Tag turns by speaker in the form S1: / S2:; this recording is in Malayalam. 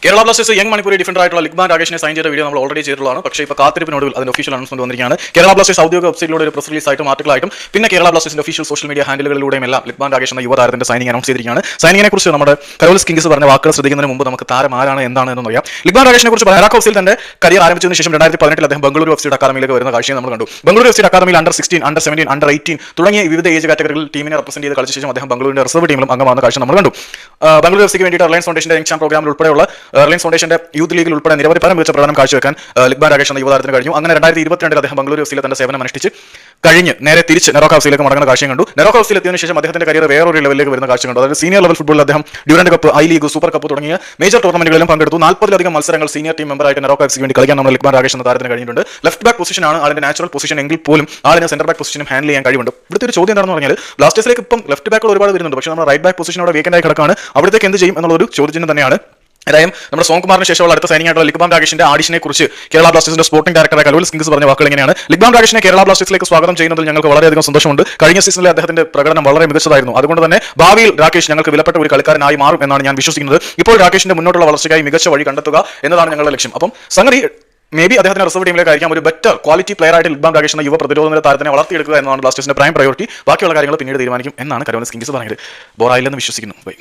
S1: Kerala Blasters young Manipuri defender ആയിട്ടുള്ള ലിഗ്ബാൻ രാകേഷിനെ സൈൻ ചെയ്ത വീഡിയോ നമ്മൾ ഓൾറെഡി ചെയ്തിട്ടുള്ളതാണ്. പക്ഷേ ഇപ്പോൾ കാത്തിരിപ്പിനോട് അതിന്റെ ഒഫീഷ്യൽ അനൗൺസ്മെന്റ് വന്നിരിക്കുകയാണ്. കേരള ബ്ലാസ്റ്റേഴ്സ് ഔദ്യോഗിക വെബ്സൈറ്റിലൂടെ ഒരു പ്രസ് റിലീസ് ആയിട്ടും ആർട്ടിക്കലായിട്ടും പിന്നെ കേരള ബ്ലാസ്റ്റേഴ്സിന്റെ ഒഫീഷ്യൽ സോഷ്യൽ മീഡിയ ഹാൻഡിലുകളിലൂടെയും എല്ലാം ലിഗ്ബാൻ രാകേഷ് എന്ന യുവതാരത്തിന്റെ സൈനിങ് അനൗൺസ് ചെയ്തിരിക്കുകയാണ്. സൈനിങ്ങിനെ കുറിച്ച് നമ്മുടെ കരോൾസ് കിങ്സ് പറഞ്ഞ വാക്കുകൾ ശ്രദ്ധിക്കുന്നതിന് മുമ്പ് നമുക്ക് താരം ആരാണ് എന്താണ് എന്ന് അറിയാം. ലിഗ്ബാൻ രാകേഷിനെ കുറിച്ച് ബറാക് ഹൗസിൽ തന്റെ കരിയർ ആരംഭിച്ചതിന് ശേഷം 2018 അദ്ദേഹം ബംഗളൂരു എഫ് സിയുടെ അക്കാദമിയിലേക്ക് വരുന്ന കാഴ്ചയെ നമ്മൾ കണ്ടു. ബംഗളൂരു എഫ് സിയുടെ അക്കാദമിയിൽ അണ്ടർ 16, അണ്ടർ 17, അണ്ടർ 18 തുടങ്ങിയ വിവിധ ഏജ് കാറ്റഗറികളിൽ ടീമിനെ റെപ്രസെന്റ് ചെയ്ത് കളിച്ച ശേഷം അദ്ദേഹം ബംഗളൂരിന്റെ റിസർവ് ടീമിലും അംഗമാകുന്ന കാഴ്ച നമ്മൾ കണ്ടു. ബംഗളൂരു എഫ് സിക്ക് വേണ്ടിയിട്ട് റിലയൻസ് ഫൗണ്ടേഷന്റെ യങ് ചാമ്പ് പ്രോഗ്രാമിൽ ഉൾപ്പെടെയുള്ള റിലയൻസ് ഫൗണ്ടേഷന്റെ യൂത്ത് ലീഗിൽ ഉൾപ്പെടെ നിരവധി പല മികച്ച പ്രകടനം കാഴ്ചവെക്കാൻ ലിഗ്ബാൻ രാകേഷ് എന്ന യുവതാരത്തിന് കഴിഞ്ഞു. അങ്ങനെ 2022 അദ്ദേഹം ബംഗളൂരു എഫ് സിയിലെ തന്റെ സേവനം അനുഷ്ഠിച്ച് കഴിഞ്ഞ് നേരെ തിരിച്ച് നെറോക്ക ഹൗസിലേക്ക് മടങ്ങുന്ന കാഴ്ചയും കണ്ടു. നെറോക്ക ഹൗസിൽ എത്തിയതിനു ശേഷം അദ്ദേഹത്തിന്റെ കരിയർ വേറൊരു ലെവലിലേക്ക് വരുന്ന കാഴ്ച കണ്ടു. അതായത് സീനിയർ ലെവൽ ഫുട്ബോളിൽ അദ്ദേഹം Durand cup, I league, super cup തുടങ്ങിയ മേജർ ടൂർണമെന്റുകളിലും പങ്കെടുത്തു. 40-ലധികം മത്സരങ്ങൾ സീനിയർ ടീം മെമ്പറായിട്ട് നെറോക്ക എഫ് സിക്ക് വേണ്ടി കളിക്കാൻ നമ്മൾ ലിഗ്ബാൻ രാകേഷ് എന്ന താരത്തിന് കഴിഞ്ഞിട്ടുണ്ട്. ലെഫ്റ്റ് ബാക്ക് പൊസിഷനാണ് ആളിന്റെ നാച്ചുറൽ പൊസിഷൻ എങ്കിൽ പോലും ആളിന് സെന്റർ ബാക്ക് പൊസിഷനും ഹാൻഡിൽ ചെയ്യാൻ കഴിവുണ്ട്. ഇവിടുത്തെ ഒരു ചോദ്യം എന്താണെന്ന് പറഞ്ഞാൽ ബ്ലാസ്റ്റേഴ്സിലേക്ക് ഇപ്പം ലെഫ്റ്റ് ബാക്കുകൾ ഒരുപാട് വരുന്നുണ്ട്. പക്ഷേ നമ്മുടെ റൈറ്റ് ബാക്ക് പൊസിഷൻ അവിടെ വേക്കന്റ് ആയി കിടക്കാണ്. അവിടത്തേക്ക് എന്ത് ചെയ്യും എന്നുള്ള ഒരു ചോദ്യം തന്നെയാണ്. ഏതായാലും നമ്മുടെ സോങ്കുമാറിന് ശേഷമുള്ള അടുത്ത സൈനിങ് ആയിട്ടുള്ള ലിഗ്ബാൻ രാകേഷിന്റെ ആഡിഷനെ കുറിച്ച് കേരള ബ്ലാസ്റ്റേഴ്സിന്റെ സ്പോർട്ടിംഗ് ഡയറക്ടറായ കരോൾസ് കിങ്സ് പറഞ്ഞ വാക്കുകൾ എങ്ങനെയാണ്: ലിഗ്ബാൻ രാകേഷിനെ കേരള ബ്ലാസ്റ്റേഴ്സിലേക്ക് സ്വാഗതം ചെയ്യുന്നതിൽ ഞങ്ങൾക്ക് വളരെയധികം സന്തോഷമുണ്ട്. കഴിഞ്ഞ സീസണിലെ അദ്ദേഹത്തിന്റെ പ്രകടനം വളരെ മികച്ചതായിരുന്നു. അതുകൊണ്ട് തന്നെ ഭാവിയിൽ രാകേഷ് ഞങ്ങൾക്ക് വിലപ്പെട്ട ഒരു കളിക്കാരനായി മാറും എന്നാണ് ഞാൻ വിശ്വസിക്കുന്നത്. ഇപ്പോൾ രാകേഷിന്റെ മുന്നോട്ടുള്ള വളർച്ചയ്ക്കായി മികച്ച വഴി കണ്ടെത്തുക എന്നതാണ് ഞങ്ങളുടെ ലക്ഷ്യം. അപ്പം സംഗതി മേ ബി അദ്ദേഹത്തിന് റിസർവ് ടീമിലേക്ക് ആയിരിക്കാം ഒരു ബെറ്റർ ക്വാളിറ്റി പ്ലെയർ ആയിട്ട് ലിഗ്ബാൻ രാകേഷ് എന്ന യുവ പ്രതിരോധ താരത്തിനെ വളർത്തിയെടുക്കുക എന്നതാണ് ബ്ലാസ്റ്റേഴ്സിന്റെ പ്രൈം പ്രയോറിറ്റി. ബാക്കിയുള്ള കാര്യങ്ങൾ പിന്നീട് തീരുമാനിക്കും എന്നാണ് കരോൾസ് കിങ്സ് പറയുന്നത്. ബോറായില്ലെന്ന് വിശ്വസിക്കുന്നു. ബൈ.